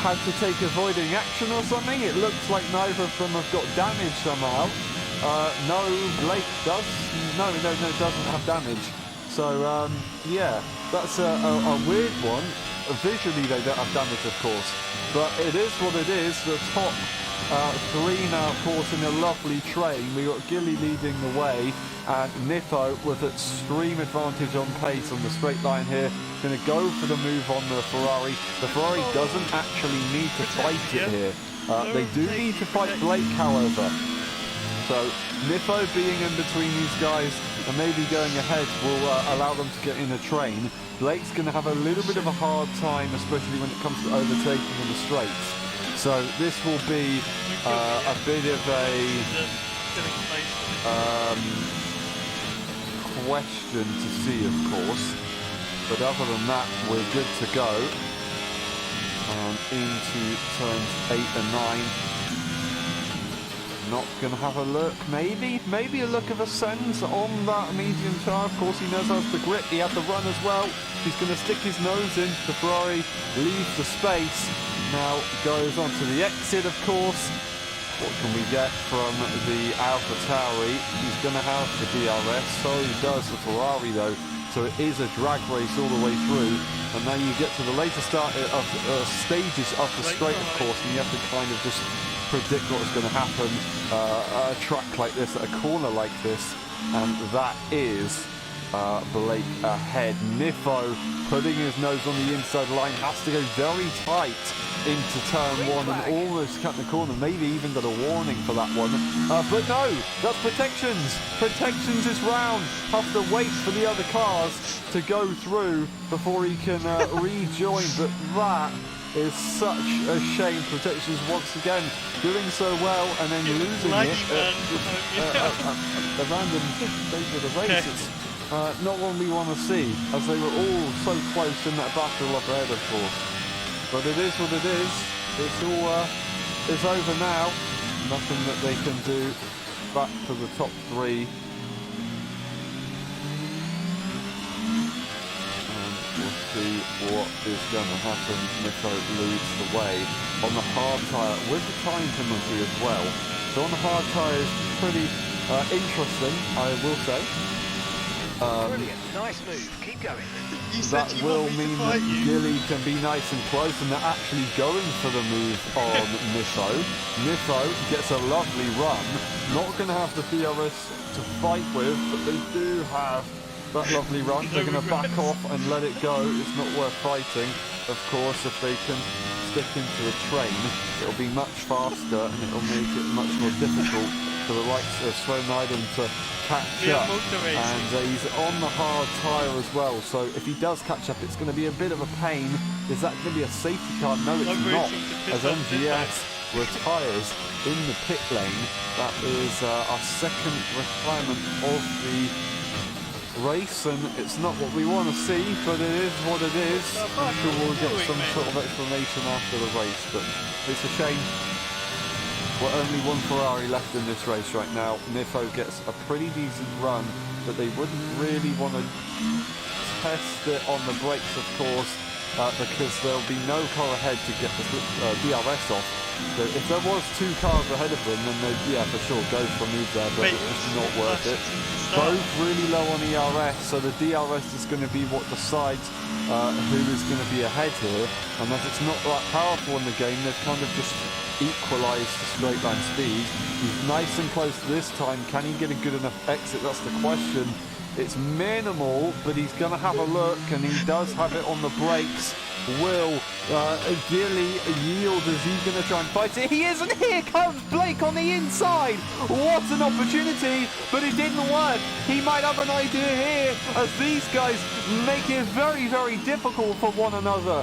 had to take avoiding action or something. It looks like neither of them have got damage somehow. No, Blake does. No, doesn't have damage. So, yeah, that's a weird one. Visually, they don't have damage, of course. But it is what it is. The top three now, of course, in a lovely train. We got Gilly leading the way, and Niffo with extreme advantage on pace on the straight line here. Going to go for the move on the Ferrari. The Ferrari doesn't actually need to fight it here. They do need to fight Blake, however. So Niffo being in between these guys and maybe going ahead will allow them to get in a train. Blake's going to have a little bit of a hard time, especially when it comes to overtaking in the straights. So this will be a bit of a question to see, of course. But other than that, we're good to go. And into turns 8 and 9. Not going to have a look, maybe a look of a sense on that medium tire. Of course, he knows how to grip. He had the run as well. He's going to stick his nose in. The Ferrari leaves the space. Now goes on to the exit, of course. What can we get from the AlphaTauri? He's going to have the DRS. So he does the Ferrari, though. So it is a drag race all the way through. And then you get to the later stages of the straight, of course, and you have to kind of just predict what's going to happen at a track like this, at a corner like this, and that is Blake ahead. Niffo putting his nose on the inside line, has to go very tight into turn 1 and almost cut the corner, maybe even got a warning for that one, but no, that's protections is round. Have to wait for the other cars to go through before he can rejoin, but that is such a shame. Protections once again doing so well and then losing it at a random stage of the race. It's not one we want to see, as they were all so close in that battle up ahead, of course. But it is what it is. It's all it's over now. Nothing that they can do. Back to the top 3. We'll see what is going to happen. Niffo leads the way on the hard tyre with the time penalty as well. So on the hard tyre is pretty interesting, I will say. Brilliant, nice move. Keep going. That will mean that Gilly can be nice and close, and they're actually going for the move on Niffo. Niffo gets a lovely run. Not going to have the DRS to fight with, but they do have that lovely run. They're going to back off and let it go. It's not worth fighting. Of course, if they can stick into a train, it'll be much faster and it'll make it much more difficult for the likes of Sloan-Iden to catch up. And he's on the hard tyre as well, so if he does catch up, it's going to be a bit of a pain. Is that going to be a safety car? No, it's not, as MGS retires in the pit lane. That is our second retirement of the race, and it's not what we want to see, but it is what it is. I'm sure we'll get some sort of explanation after the race, but it's a shame. We're only one Ferrari left in this race right now. Niffo gets a pretty decent run, but they wouldn't really want to test it on the brakes, of course, because there'll be no car ahead to get the DRS off. So if there was 2 cars ahead of them, then they'd, yeah, for sure, go for a move there, but it's just not worth it. Both really low on ERS, so the DRS is going to be what decides who is going to be ahead here. And as it's not that powerful in the game, they've kind of just equalised the straight line speed. He's nice and close this time. Can he get a good enough exit? That's the question. It's minimal, but he's going to have a look, and he does have it on the brakes. Will Gilly yield? Is he going to try and fight it? He is, and here comes Blake on the inside. What an opportunity, but it didn't work. He might have an idea here, as these guys make it very, very difficult for one another.